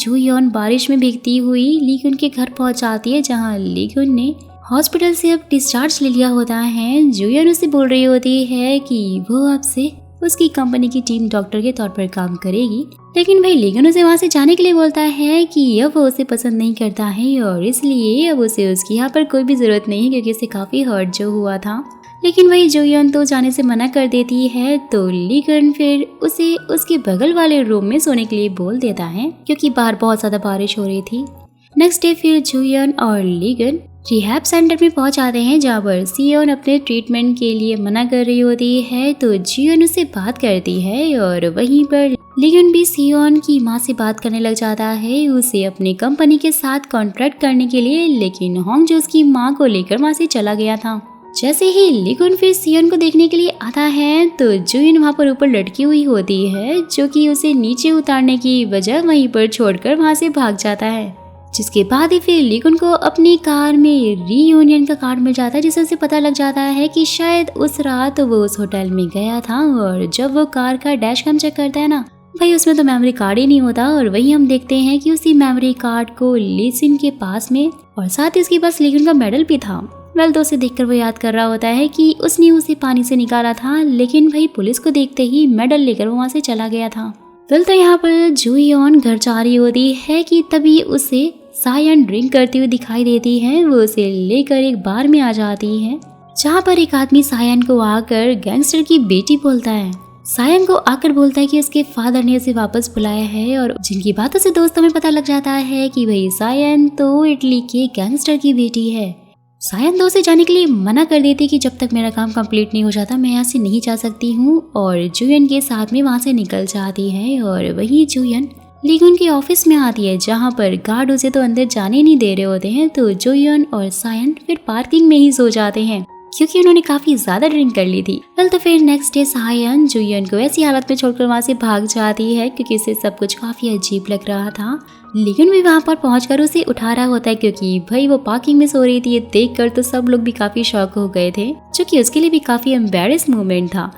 जुयन बारिश में भीगती हुई लीगुन के घर पहुंच जाती है, जहां लीगुन ने हॉस्पिटल से अब डिस्चार्ज ले लिया होता है। जुयन उसे बोल रही होती है कि वो अब से उसकी कंपनी की टीम डॉक्टर के तौर पर काम करेगी, लेकिन भाई लीगुन उसे वहाँ से जाने के लिए बोलता है कि अब वो उसे पसंद नहीं करता है और इसलिए अब उसे उसकी यहाँ पर कोई भी जरूरत नहीं है, क्योंकि उसे काफी हर्ट जो हुआ था। लेकिन वही जुयन तो जाने से मना कर देती है, तो लीगुन फिर उसे उसके बगल वाले रूम में सोने के लिए बोल देता है, क्योंकि बाहर बहुत ज्यादा बारिश हो रही थी। नेक्स्ट डे फिर जुयन और लीगुन रिहैब सेंटर में पहुंच जाते हैं, जहाँ पर सियोन अपने ट्रीटमेंट के लिए मना कर रही होती है, तो जुयन उससे बात करती है और वहीं पर लीगुन भी सियोन की माँ से बात करने लग जाता है, उसे अपनी कंपनी के साथ कॉन्ट्रैक्ट करने के लिए। लेकिन होंग जो उसकी माँ को लेकर वहाँ से चला गया था। जैसे ही लीगुन फिर सियोन को देखने के लिए आता है, तो जुयन वहाँ पर ऊपर लटकी हुई होती है, जो कि उसे नीचे उतारने की वजह वहीं पर छोड़कर वहाँ से भाग जाता है। जिसके बाद ही फिर लीगुन को अपनी कार में रीयूनियन का कार्ड मिल जाता है, जिससे उसे पता लग जाता है कि शायद उस रात वो उस होटल में गया था। और जब वो कार का डैश कैम चेक करता है ना, भाई उसमें तो मेमोरी कार्ड ही नहीं होता। और वही हम देखते हैं कि उसी मेमोरी कार्ड को लीसिन के पास में और साथ ही उसके पास लीगुन का मेडल भी था। वेल तो उसे देखकर वो याद कर रहा होता है कि उसने उसे पानी से निकाला था, लेकिन भाई पुलिस को देखते ही मेडल लेकर वो वहाँ से चला गया था। वेल तो यहाँ पर जुयन घर जा रही होती है कि तभी उसे सायन ड्रिंक करती हुई दिखाई देती है। वो उसे लेकर एक बार में आ जाती है, जहाँ पर एक आदमी सायन को आकर गैंगस्टर की बेटी बोलता है। सायन को आकर बोलता है कि उसके फादर ने उसे वापस बुलाया है, और जिनकी बातों से दोस्तों में पता लग जाता है कि भाई सायन तो इटली के गैंगस्टर की बेटी है। सायन तो उसे जाने के लिए मना कर देती कि जब तक मेरा काम कंप्लीट नहीं हो जाता मैं यहाँ से नहीं जा सकती हूँ, और जुयन के साथ में वहाँ से निकल जाती है। और वही जुयन लीगुन के ऑफिस में आती है, जहाँ पर गार्ड उसे तो अंदर जाने नहीं दे रहे होते हैं। तो जुयन और सायन फिर पार्किंग में ही सो जाते हैं, क्योंकि उन्होंने काफी ज्यादा ड्रिंक कर ली थी। तो फिर नेक्स्ट डे सायन जुयन को ऐसी हालत में छोड़कर वहाँ से भाग जाती है, क्योंकि उसे सब कुछ काफी अजीब लग रहा था। लीगुन भी वहाँ पर पहुंचकर उसे उठा रहा होता है, क्योंकि भाई वो पार्किंग में सो रही थी। ये देखकर तो सब लोग भी काफी शॉक हो गए थे, जो कि उसके लिए भी काफी एम्बैरेस मोमेंट था।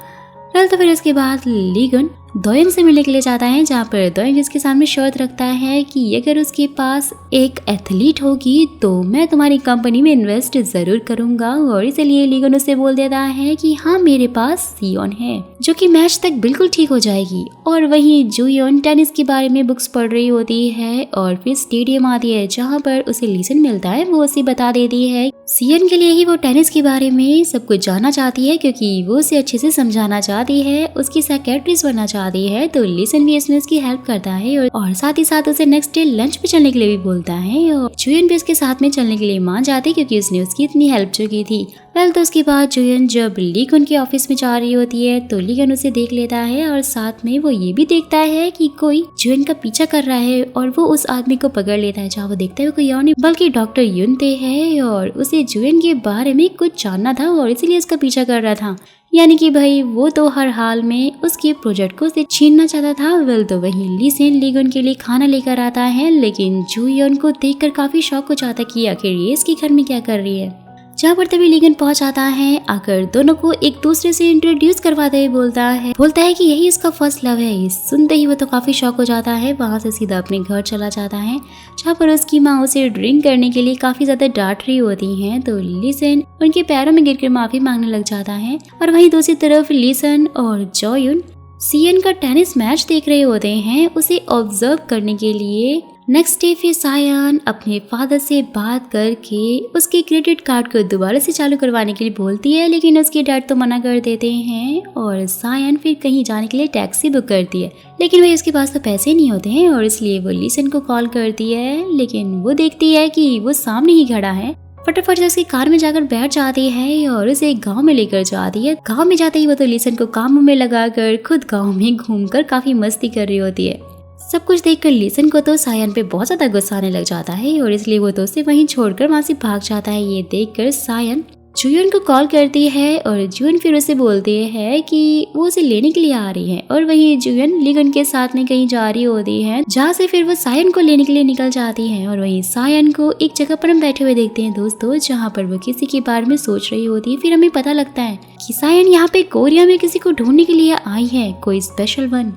तो फिर उसके बाद लीगुन दोयंग से मिलने के लिए जाता है, जहाँ पर दोयंग उसके सामने शर्त रखता है कि अगर उसके पास एक एथलीट होगी तो मैं तुम्हारी कंपनी में इन्वेस्ट जरूर करूंगा। और इसलिए लीगुन उससे बोल देता है कि हाँ मेरे पास सियोन है, जो कि मैच तक बिल्कुल ठीक हो जाएगी। और वहीं जुयन टेनिस के बारे में बुक्स पढ़ रही होती है, और फिर स्टेडियम आती है, जहाँ पर उसे लीसन मिलता है। वो उसे बता देती है सियोन के लिए ही वो टेनिस के बारे में सब कुछ जानना चाहती है, क्योंकि वो उसे अच्छे से समझाना चाहती है, उसकी साइकियाट्रिस्ट बनना चाहती है। तो लीसन भी इसमें उसकी हेल्प करता है, और साथ ही साथ उसे नेक्स्ट डे लंच पे चलने के लिए भी बोलता है। और जुयन भी उसके साथ में चलने के लिए मान जाती है, क्योंकि उसने उसकी इतनी हेल्प जो की थी। तो उसके बाद जुयन जब लीगुन के ऑफिस में जा रही होती है, तो लीगुन उसे देख लेता है, और साथ में वो ये भी देखता है कि कोई जुयन का पीछा कर रहा है, और वो उस आदमी को पकड़ लेता है। जहाँ वो देखता है वो कोई और नहीं बल्कि डॉक्टर युनते है, और उसे जुयन के बारे में कुछ जानना था और इसीलिए उसका पीछा कर रहा था। यानी कि भाई वो तो हर हाल में उसके प्रोजेक्ट को उसे छीनना चाहता था। वेल तो वहीं लीसन लीगुन के लिए खाना लेकर आता है, लेकिन जुयन को देखकर काफी शौक हो जाता कि आखिर ये इसके घर में क्या कर रही है। जहाँ पर तभी लीगुन पहुंच आता है, आकर दोनों को एक दूसरे से इंट्रोड्यूस करवाते हुए बोलता है कि यही उसका फर्स्ट लव है। सुनते ही वो तो काफी शौक हो जाता है, वहाँ से सीधा अपने घर चला जाता है, जहाँ पर उसकी माँ उसे ड्रिंक करने के लिए काफी ज्यादा डांट रही होती है। तो लीसन उनके पैरों में गिरकर माफी मांगने लग जाता है, और वहीं दूसरी तरफ लीसन और जोयुन सियन का टेनिस मैच देख रहे होते हैं, उसे ऑब्जर्व करने के लिए। नेक्स्ट डे फिर सायन अपने फादर से बात करके उसके क्रेडिट कार्ड को दोबारा से चालू करवाने के लिए बोलती है, लेकिन उसके डैड तो मना कर देते हैं। और सायन फिर कहीं जाने के लिए टैक्सी बुक करती है, लेकिन भाई उसके पास तो पैसे नहीं होते हैं, और इसलिए वो लीसन को कॉल करती है, लेकिन वो देखती है कि वो सामने ही खड़ा है। फटाफट से उसकी कार में जाकर बैठ जाती है और उसे एक गांव में लेकर जाती है। गांव में जाते ही वो तो लीसन को काम में लगाकर खुद गांव में घूमकर काफी मस्ती कर रही होती है। सब कुछ देखकर लीसन को तो सायन पे बहुत ज्यादा गुस्सा आने लग जाता है, और इसलिए वो तो उसे वहीं छोड़कर वहां से भाग जाता है। ये देखकर सायन जुयन को कॉल करती है, और जुयन फिर उसे बोलती है कि वो उसे लेने के लिए आ रही है, और वहीं जुयन लीगन के साथ में कहीं जा रही होती है, जहाँ से फिर वो सायन को लेने के लिए निकल जाती है। और वहीं सायन को एक जगह पर हम बैठे हुए देखते हैं दोस्तों, जहाँ पर वो किसी के बारे में सोच रही होती है। फिर हमें पता लगता है कि सायन यहाँ पे कोरिया में किसी को ढूंढने के लिए आई है, कोई स्पेशल वन।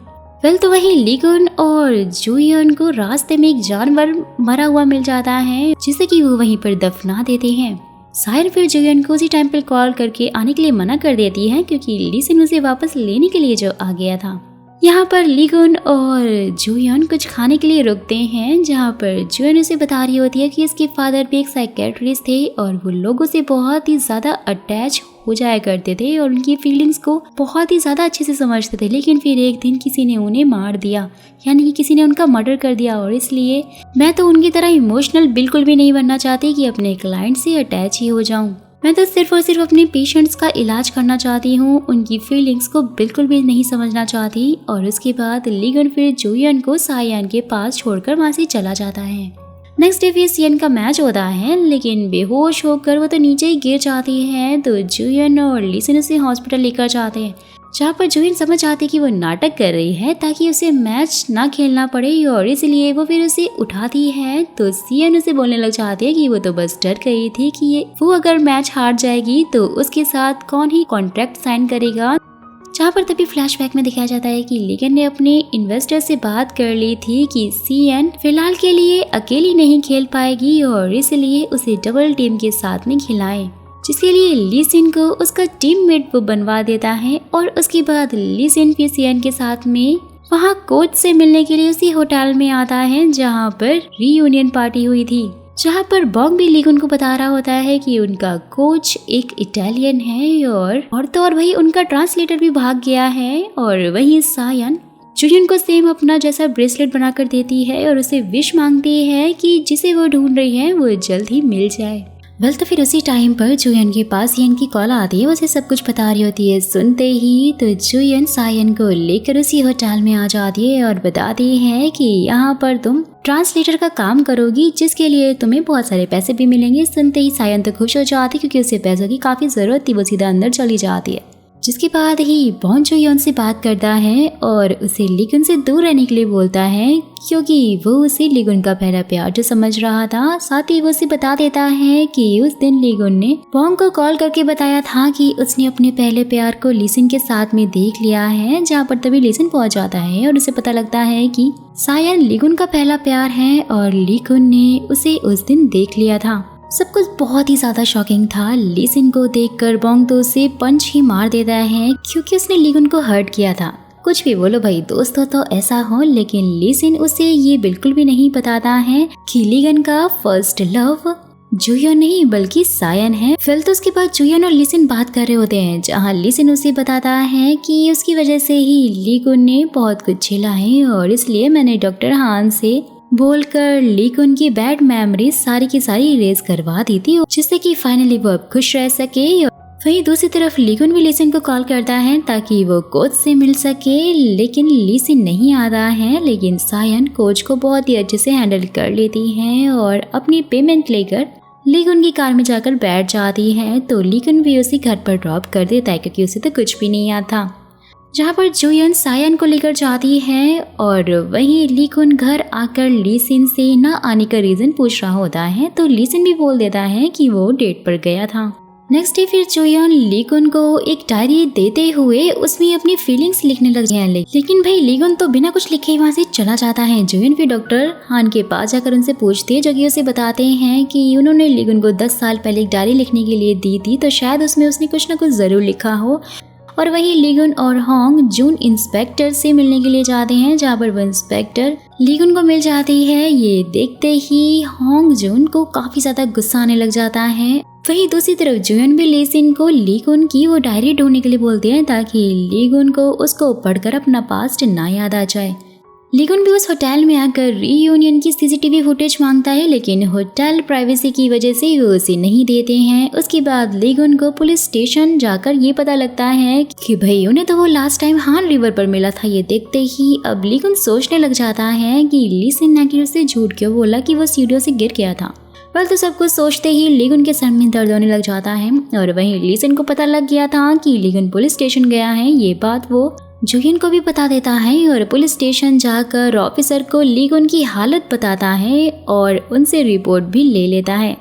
वेल तो वहीं लीगुन और जुयन को रास्ते में एक जानवर मरा हुआ मिल जाता है, जिसे कि वो वहीं पर दफना देते हैं। सायन फिर जुयन को उसी टाइम पर कॉल करके आने के लिए मना कर देती है, क्योंकि लीसिन उसे वापस लेने के लिए जो आ गया था। यहाँ पर लीगुन और जुयन कुछ खाने के लिए रुकते हैं, जहाँ पर जुयन उसे बता रही होती है कि इसके फादर भी एक साइकेट्रिस्ट थे और वो लोगों से बहुत ही ज्यादा अटैच हो जाया करते थे और उनकी फीलिंग्स को बहुत ही ज्यादा अच्छे से समझते थे। लेकिन फिर एक दिन किसी ने उन्हें मार दिया, यानी कि किसी ने उनका मर्डर कर दिया, और इसलिए मैं तो उनकी तरह इमोशनल बिल्कुल भी नहीं बनना चाहती कि अपने क्लाइंट से अटैच ही हो जाऊं। मैं तो सिर्फ और सिर्फ अपने पेशेंट्स का इलाज करना चाहती हूँ, उनकी फीलिंग्स को बिल्कुल भी नहीं समझना चाहती। और उसके बाद लीगन फिर जुयन को सायन के पास छोड़कर वहाँ से चला जाता है। नेक्स्ट डे फिर सियन का मैच होता है, लेकिन बेहोश होकर वो तो नीचे ही गिर जाती है। तो जुयन और लीसिन उसे हॉस्पिटल लेकर जाते हैं, जहाँ पर जुयन समझ आती है कि वो नाटक कर रही है ताकि उसे मैच ना खेलना पड़े, और इसलिए वो फिर उसे उठाती है। तो सियन उसे बोलने लग जाती है कि वो तो बस डर गई थी कि वो अगर मैच हार जाएगी तो उसके साथ कौन ही कॉन्ट्रैक्ट साइन करेगा। जहाँ पर तभी फ्लैशबैक में दिखाया जाता है कि लीगन ने अपने इन्वेस्टर से बात कर ली थी कि सियन फिलहाल के लिए अकेली नहीं खेल पाएगी और इसलिए उसे डबल टीम के साथ में खिलाए, जिसके लिए लीसिन को उसका टीममेट वो बनवा देता है। और उसके बाद लीसिन फिर सियन के साथ में वहाँ कोच से मिलने के लिए उसी होटल में आता है जहाँ पर रीयूनियन पार्टी हुई थी, जहाँ पर बॉन्ग भी लीगन को बता रहा होता है कि उनका कोच एक इटालियन है और तो और वही उनका ट्रांसलेटर भी भाग गया है। और वही सायन जुयन को सेम अपना जैसा ब्रेसलेट बनाकर देती है और उसे विश मांगती है कि जिसे वो ढूंढ रही है वो जल्द ही मिल जाए। वेल तो फिर उसी टाइम पर जुयन के पास सियन की कॉल आती है, उसे सब कुछ बता रही होती है। सुनते ही तो जुयन सायन को लेकर उसी होटल में आ जाती है और बताती है कि यहाँ पर तुम ट्रांसलेटर का काम करोगी, जिसके लिए तुम्हें बहुत सारे पैसे भी मिलेंगे। सुनते ही सायन तो खुश हो जाती, क्योंकि उसे पैसों की काफी जरूरत थी। वो सीधा अंदर चली जाती है, जिसके बाद ही बॉन्ग जुयन से बात करता है और उसे लीगन से दूर रहने के लिए बोलता है, क्योंकि वो उसे लीगन का पहला प्यार जो समझ रहा था। साथ ही वो उसे बता देता है कि उस दिन लीगन ने बॉन्ग को कॉल करके बताया था कि उसने अपने पहले प्यार को लीसिन के साथ में देख लिया है, जहाँ पर तभी लीसिन पहुंच जाता है और उसे पता लगता है कि सायन लीगन का पहला प्यार है और लीगन ने उसे उस दिन देख लिया था। सब कुछ बहुत ही ज्यादा शॉकिंग था। लीसिन को देखकर बॉन्ग तो उसे पंच ही मार देता है, क्योंकि उसने लीगन को हर्ट किया था। कुछ भी बोलो भाई, दोस्त हो तो ऐसा हो, लेकिन लीसिन उसे ये बिल्कुल भी नहीं बताता है कि लीगन का फर्स्ट लव जुयन नहीं बल्कि सायन है। फिर तो उसके बाद जुयन और लीसिन बात कर रहे होते हैं, जहाँ लीसिन उसे बताता है कि उसकी वजह से ही लीगन ने बहुत कुछ झेला है और इसलिए मैंने डॉक्टर हान से बोलकर लीगन की बैड मेमोरी सारी की सारी इरेज करवा दी थी, जिससे कि फाइनली वो अब खुश रह सके। वहीं दूसरी तरफ लीगन भी लीसिन को कॉल करता है ताकि वो कोच से मिल सके, लेकिन लीसिन नहीं आता है। लेकिन सायन कोच को बहुत ही अच्छे से हैंडल कर लेती है और अपनी पेमेंट लेकर लीगन की कार में जाकर बैठ जाती है। तो लीगन भी उसे घर पर ड्रॉप कर देता है, क्योंकि उसे तो कुछ भी नहीं आता। जहाँ पर जुयन सायन को लेकर जाती है और वहीं लीगन घर आकर लीसिन से ना आने का रीजन पूछ रहा होता है। तो लीसिन भी बोल देता है कि वो डेट पर गया था। नेक्स्ट डे फिर जुयन लीगन को एक डायरी देते हुए उसमें अपनी फीलिंग्स लिखने लग गया, लेकिन भाई लीगन तो बिना कुछ लिखे वहाँ से चला जाता है। जुयन फिर डॉक्टर हान के पास जाकर उनसे पूछती है, जो कि उसे बताते हैं कि उन्होंने लीगन को 10 साल पहले एक डायरी लिखने के लिए दी थी, तो शायद उसमें उसने कुछ ना कुछ जरूर लिखा हो। और वही लीगन और होंग जून इंस्पेक्टर से मिलने के लिए जाते हैं, जहाँ पर वो इंस्पेक्टर लीगन को मिल जाती है। ये देखते ही होंग जून को काफी ज्यादा गुस्सा आने लग जाता है। वहीं दूसरी तरफ जुयन भी लीसिन को लीगन की वो डायरी ढूंढने के लिए बोलते हैं, ताकि लीगन को उसको पढ़कर अपना पास्ट ना याद आ जाए। लीगन भी उस होटल में आकर रीयूनियन की सीसीटीवी फुटेज मांगता है, लेकिन होटल प्राइवेसी की वजह से वो उसे नहीं देते हैं। उसके बाद लीगन को पुलिस स्टेशन जाकर ये पता लगता है कि भाई उन्हें तो वो लास्ट टाइम हान रिवर पर मिला था। ये देखते ही अब लीगन सोचने लग जाता है कि लीसिन ने उसे झूठ क्यों बोला कि वो सीढ़ियों से गिर गया था। पर तो सब कुछ सोचते ही लीगन के सर में दर्द होने लग जाता है। और वहीं लीसिन को पता लग गया था कि लीगन पुलिस स्टेशन गया है। ये बात वो जुयन को भी बता देता है और पुलिस स्टेशन जाकर ऑफिसर को लीगन की हालत बताता है और उनसे रिपोर्ट भी ले लेता है।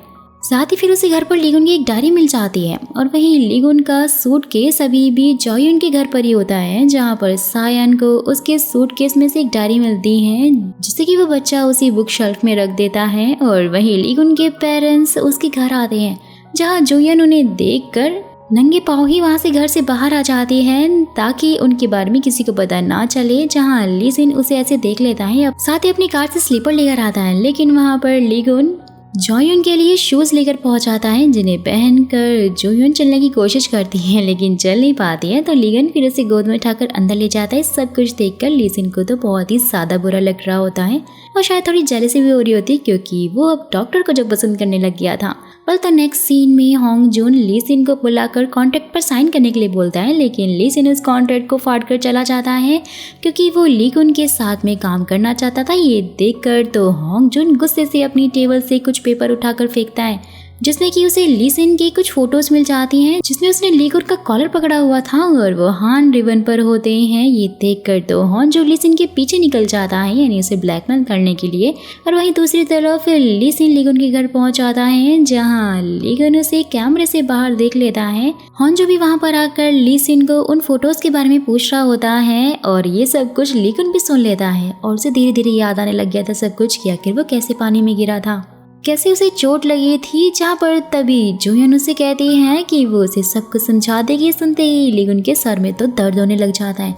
साथ ही फिर उसे घर पर लीगुन की एक डायरी मिल जाती है और वहीं लीगुन का सूटकेस अभी भी जोयन के घर पर ही होता है, जहाँ पर सायन को उसके सूटकेस में से एक डायरी मिलती है जिसे कि वो बच्चा उसी बुक शेल्फ में रख देता है। और वहीं लीगुन के पेरेंट्स उसके घर आते हैं, जहाँ जोयन उन्हें देखकर नंगे पाँव ही वहाँ से घर से बाहर आ जाती है ताकि उनके बारे में किसी को पता ना चले। जहाँ लीजिन उसे ऐसे देख लेता है, साथ ही अपनी कार से स्लीपर लेकर आता है, लेकिन वहाँ पर लीगुन जोयन के लिए शूज लेकर पहुंच जाता है, जिन्हें पहनकर जोयन चलने की कोशिश करती है लेकिन चल नहीं पाती है। तो लीगन फिर उसे गोद में उठाकर अंदर ले जाता है। सब कुछ देखकर लीजिन को तो बहुत ही ज्यादा बुरा लग रहा होता है और शायद थोड़ी जेलसी भी हो रही होती क्योंकि वो अब डॉक्टर को जो पसंद करने लग गया था। तो नेक्स्ट सीन में होंग जून लीजिन को बुलाकर कॉन्ट्रैक्ट पर साइन करने के लिए बोलता है, लेकिन लीजिन उस कॉन्ट्रैक्ट को फाड़ कर चला जाता है क्योंकि वो लीगुन के साथ में काम करना चाहता था। ये देखकर तो होंग जून गुस्से से अपनी टेबल से कुछ पेपर उठाकर फेंकता है, जिसमें कि उसे लीजिन की कुछ फोटोज मिल जाती हैं जिसमें उसने लीगुन का कॉलर पकड़ा हुआ था और वो हान रिबन पर होते हैं। ये देखकर तो होंग जो लीजिन के पीछे निकल जाता है, यानी उसे ब्लैकमेल करने के लिए। और वहीं दूसरी तरफ लीजिन लीगुन के घर पहुंच जाता है, जहां लीगुन उसे कैमरे से बाहर देख लेता है। होंग जो भी वहां पर आकर लीजिन को उन फोटोज के बारे में पूछ रहा होता है और ये सब कुछ लीगुन भी सुन लेता है और उसे धीरे धीरे याद आने लग गया था सब कुछ कि आखिर वो कैसे पानी में गिरा था, कैसे उसे चोट लगी थी। जहाँ पर तभी जोयन उसे कहती है कि वो उसे सब कुछ समझा देगी। सुनते ही लीगुन के सर में तो दर्द होने लग जाता है,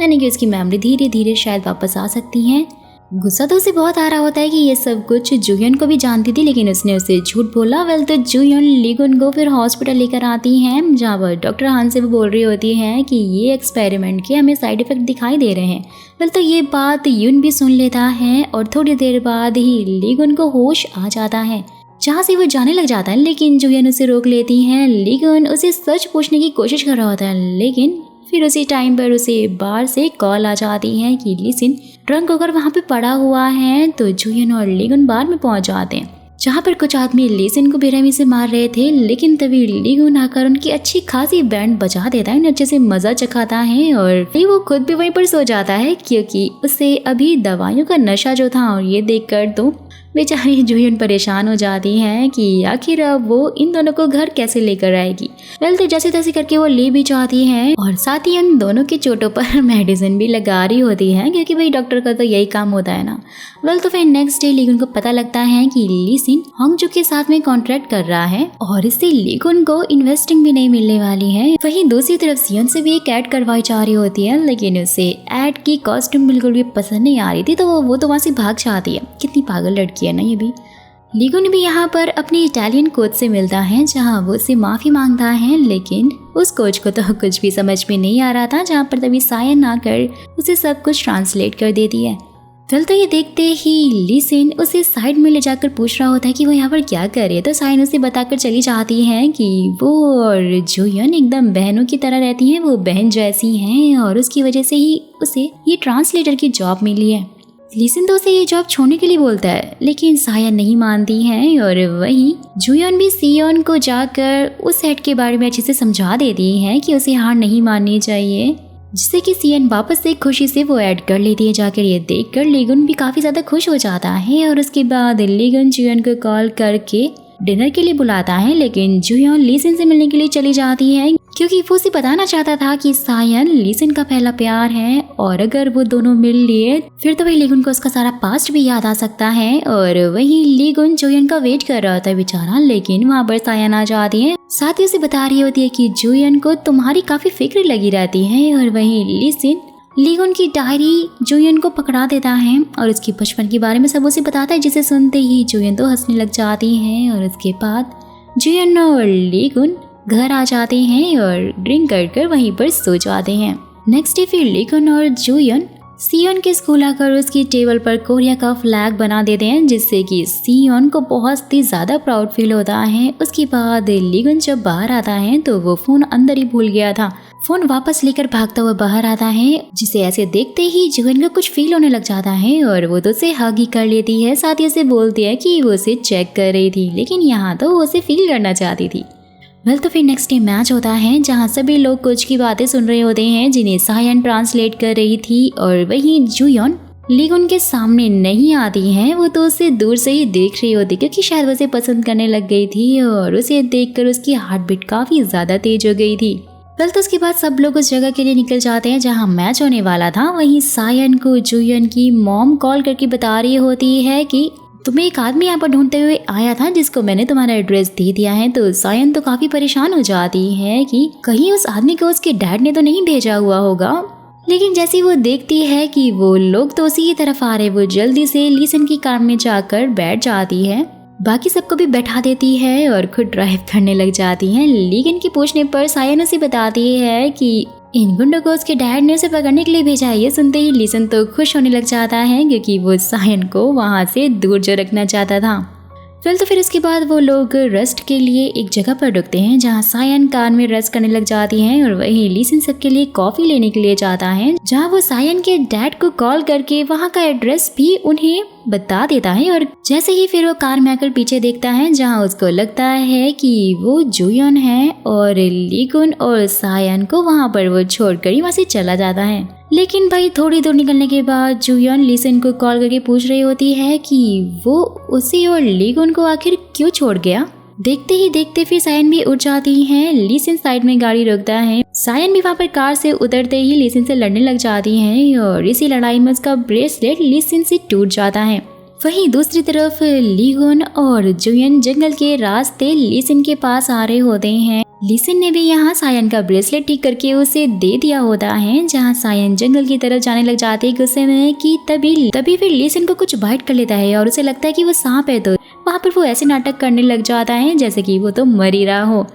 यानी कि उसकी मेमोरी धीरे धीरे शायद वापस आ सकती है। गुस्सा तो उसे बहुत आ रहा होता है कि ये सब कुछ जोयन को भी जानती थी, लेकिन उसने उसे झूठ बोला। तो जोयन लीगुन को फिर हॉस्पिटल लेकर आती हैं, जहाँ पर डॉक्टर हान से वो बोल रही होती है कि ये एक्सपेरिमेंट के हमें साइड इफेक्ट दिखाई दे रहे हैं। तो ये बात यून भी सुन लेता है और थोड़ी देर बाद ही लीगुन को होश आ जाता है, जहाँ से वो जाने लग जाता है, लेकिन जोयन उसे रोक लेती है। लीगुन उसे सच पूछने की कोशिश कर रहा होता है, लेकिन फिर उसी टाइम पर उसे बाहर से कॉल आ जाती है कि लीजिन ड्रंक होकर वहाँ पे पड़ा हुआ है। तो जोयन और लीगुन बार में पहुंच जाते हैं, जहाँ पर कुछ आदमी लीजिन को बेरहमी से मार रहे थे, लेकिन तभी लीगुन आकर उनकी अच्छी खासी बैंड बजा देता है, अच्छे से मजा चखाता है और फिर वो खुद भी वहीं पर सो जाता है क्योंकि उसे अभी दवाइयों का नशा जो था। और ये देखकर तो बेचारी जोयन परेशान हो जाती है कि आखिर अब वो इन दोनों को घर कैसे लेकर आएगी। तो जैसे तैसे करके वो ले भी जाती है और साथ ही उन दोनों की चोटों पर मेडिसिन भी लगा रही होती है क्योंकि भाई डॉक्टर का तो यही काम होता है ना। तो फिर नेक्स्ट डे लीगुन को पता लगता है कि लीजिन होंगजू के साथ में कॉन्ट्रैक्ट कर रहा है और इससे लीगुन को इन्वेस्टिंग भी नहीं मिलने वाली है। वहीं दूसरी तरफ सियोन से भी एक ऐड करवाई जा रही होती है, लेकिन उसे ऐड की कॉस्ट्यूम बिल्कुल भी पसंद नहीं आ रही थी, तो वो तो वहाँ से भाग जाती है। कितनी पागल लड़की है ना ये भी। लीगुन भी यहाँ पर अपने इटालियन कोच से मिलता है, जहाँ वो उससे माफी मांगता है, लेकिन उस कोच को तो कुछ भी समझ में नहीं आ रहा था। जहाँ पर तभी सायन आकर उसे सब कुछ ट्रांसलेट कर देती है। तो ये देखते ही लीजिन उसे साइड में ले जाकर पूछ रहा होता है कि वो यहाँ पर क्या कर रही है। तो सायन उसे बताकर चली जाती है कि वो और जोयन एकदम बहनों की तरह रहती हैं, वो बहन जैसी हैं और उसकी वजह से ही उसे ये ट्रांसलेटर की जॉब मिली है। लीजिन तो उसे ये जॉब छोड़ने के लिए बोलता है, लेकिन सायन नहीं मानती है और वहीं जोयन भी सियोन को जाकर उस सेट के बारे में अच्छे से समझा देती है कि उसे हार नहीं माननी चाहिए, जिससे कि सियोन वापस से खुशी से वो ऐड कर लेती है जाकर। ये देखकर लीगुन भी काफी ज्यादा खुश हो जाता है और उसके बाद लीगुन जोयन को कॉल करके डिनर के लिए बुलाता है, लेकिन जोयन लीजिन से मिलने के लिए चली जाती है क्योंकि वो उसे बताना चाहता था कि सायन लीजिन का पहला प्यार है और अगर वो दोनों मिल लिए फिर तो वही लीगुन को उसका सारा पास्ट भी याद आ सकता है। और वहीं लीगुन जोयन का वेट कर रहा था बेचारा, लेकिन वहाँ पर सायन आ जाती है, साथ ही उसे बता रही होती है कि जोयन को तुम्हारी काफी फिक्र लगी रहती है। और वहीं लीजिन लीगुन की डायरी जोयन को पकड़ा देता है और उसकी बचपन के बारे में सब उसे बताता है, जिसे सुनते ही जोयन तो हंसने लग जाती है। और उसके बाद जोयन और लीगुन घर आ जाते हैं और ड्रिंक कर कर वहीं पर सो जाते हैं। नेक्स्ट डे फिर लीगुन और जोयन सियोन के स्कूल आकर उसकी टेबल पर कोरिया का फ्लैग बना देते हैं, जिससे कि सियोन को बहुत ही ज्यादा प्राउड फील होता है। उसके बाद लीगुन जब बाहर आता है तो वो फोन अंदर ही भूल गया था। फोन वापस लेकर भागता हुआ बाहर आता है, जिसे ऐसे देखते ही जोयन को कुछ फील होने लग जाता है और वो तो उसे हग ही कर लेती है। साथ ही उसे बोलती है कि वो उसे चेक कर रही थी, लेकिन यहाँ तो वो उसे फील करना चाहती थी। तो फिर नेक्स्ट डे मैच होता है, जहाँ सभी लोग कुछ की बातें सुन रहे होते हैं जिन्हें सायन ट्रांसलेट कर रही थी। और वहीं जोयन लीगुन के सामने नहीं आती हैं, वो तो उसे दूर से ही देख रही होती क्योंकि शायद वो उसे पसंद करने लग गई थी और उसे देखकर उसकी हार्ट बीट काफी ज्यादा तेज हो गई थी। वेल तो उसके बाद सब लोग उस जगह के लिए निकल जाते हैं जहाँ मैच होने वाला था। वहीं सायन को जुयन की मॉम कॉल करके बता रही होती है कि तुम्हें एक आदमी यहाँ पर ढूंढते हुए आया था जिसको मैंने तुम्हारा एड्रेस दे दिया है। तो सायन तो काफी परेशान हो जाती है कि कहीं उस आदमी को उसके डैड ने तो नहीं भेजा हुआ होगा। लेकिन जैसे वो देखती है कि वो लोग तो उसी की तरफ आ रहे, वो जल्दी से लीसन की कार में जाकर बैठ जाती है, बाकी सबको भी बैठा देती है और खुद ड्राइव करने लग जाती है। लीगन के पूछने पर सायन उसे बताती है कि इन गुंडों को उसके डैड ने उसे पकड़ने के लिए भेजा है। ये सुनते ही लीसन तो खुश होने लग जाता है क्योंकि वो सायन को वहाँ से दूर जो रखना चाहता था। तो फिर उसके बाद वो लोग रेस्ट के लिए एक जगह पर रुकते हैं जहाँ सायन कार में रेस्ट करने लग जाती हैं और वही लीसन सबके लिए कॉफी लेने के लिए जाता है, जहाँ वो सायन के डैड को कॉल करके वहाँ का एड्रेस भी उन्हें बता देता है। और जैसे ही फिर वो कार में आकर पीछे देखता है जहाँ उसको लगता है कि वो जुयन है और लीगुन और सायन को वहाँ पर वो छोड़कर ही वहाँ से चला जाता है। लेकिन भाई थोड़ी दूर निकलने के बाद जुयन लीसन को कॉल करके पूछ रही होती है कि वो उसे और लीगुन को आखिर क्यों छोड़ गया। देखते ही देखते फिर सायन भी उठ जाती है। लीसन साइड में गाड़ी रोकता है। सायन भी वहाँ पर कार से उतरते ही लीसन से लड़ने लग जाती है और इसी लड़ाई में उसका ब्रेसलेट लीसन से टूट जाता है। वहीं दूसरी तरफ लीगुन और जुयन जंगल के रास्ते लीसन के पास आ रहे होते हैं। लीसन ने भी यहाँ सायन का ब्रेसलेट ठीक करके उसे दे दिया होता है, जहाँ सायन जंगल की तरफ जाने लग जाती है गुस्से में कि तभी फिर लीसन को कुछ बाइट कर लेता है और उसे लगता है कि वो सांप है। तो वहाँ पर वो ऐसे नाटक करने लग जाता है जैसे कि वो तो मर ही रहा हो।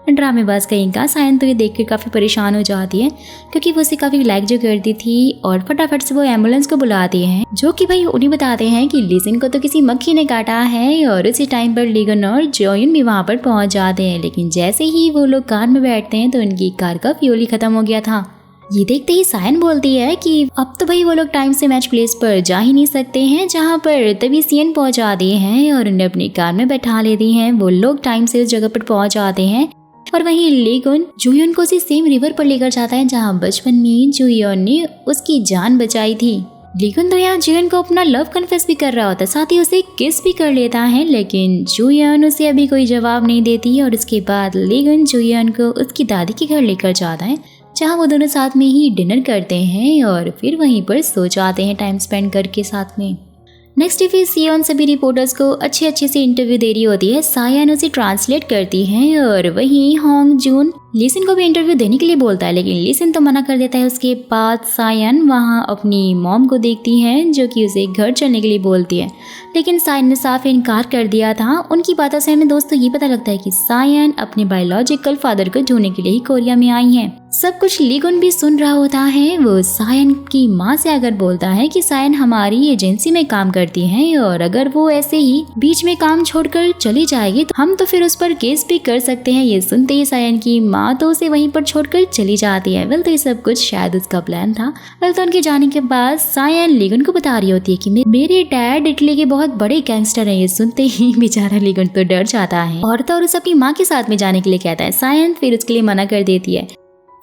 ड्रामेबाज कहीं का। सायन तो ये देखकर काफ़ी परेशान हो जाती है क्योंकि वो उसे काफ़ी लाइक जो करती थी और फटाफट से वो एम्बुलेंस को बुलाती है, जो कि भाई उन्हें बताते हैं कि लीसन को तो किसी मक्खी ने काटा है। और उसी टाइम पर लीगन और जोयन भी वहाँ पर पहुँच जाते हैं। लेकिन जैसे ही वो लोग कार में बैठते हैं तो उनकी कार का फ्यूल ही खत्म हो गया था। ये देखते ही सायन बोलती है कि अब तो भाई वो लोग टाइम से मैच प्लेस पर जा ही नहीं सकते हैं, जहाँ पर तभी सीएन पहुँच जाती है और उन्हें अपनी कार में बैठा लेती हैं। वो लोग टाइम से उस जगह पर पहुँच जाते हैं और वहीं लीगुन जुयन को उसी सेम रिवर पर लेकर जाता है जहाँ बचपन में जुयन ने उसकी जान बचाई थी। लीगुन तो यहाँ जुयन को अपना लव कन्फेस भी कर रहा होता है, साथ ही उसे किस भी कर लेता है, लेकिन जुयन उसे अभी कोई जवाब नहीं देती। और उसके बाद लीगुन जुयन को उसकी दादी के घर लेकर जाता है, जहाँ वो दोनों साथ में ही डिनर करते हैं और फिर वहीं पर सो जाते हैं टाइम स्पेंड करके साथ में। नेक्स्ट डे सियोन सभी रिपोर्टर्स को अच्छे से इंटरव्यू दे रही होती है। सायन उसे ट्रांसलेट करती है और वहीं होंग जून लीसन को भी इंटरव्यू देने के लिए बोलता है, लेकिन लीसन तो मना कर देता है। उसके बाद सायन वहां अपनी मॉम को देखती है जो कि उसे घर चलने के लिए बोलती है, लेकिन सायन ने साफ इनकार कर दिया था। उनकी बातों से हमें दोस्तों ये पता लगता है कि सायन अपने बायोलॉजिकल फादर को ढूंढने के लिए ही कोरिया में आई है। सब कुछ लीगुन भी सुन रहा होता है। वो सायन की माँ से अगर बोलता है कि सायन हमारी एजेंसी में काम करती है और अगर वो ऐसे ही बीच में काम छोड़कर चली जाएगी तो हम तो फिर उस पर केस भी कर सकते हैं। ये सुनते ही सायन की माँ तो उसे वहीं पर छोड़कर चली जाती है। वेल तो ये सब कुछ शायद उसका प्लान था। वेल तो उनके जाने के बाद सायन लीगुन को बता रही होती है कि मेरे डैड इटली के बहुत बड़े गैंगस्टर हैं। ये सुनते ही बेचारा लीगुन तो डर जाता है और उसे अपनी माँ के साथ में जाने के लिए कहता है। सायन फिर उसके लिए मना कर देती है।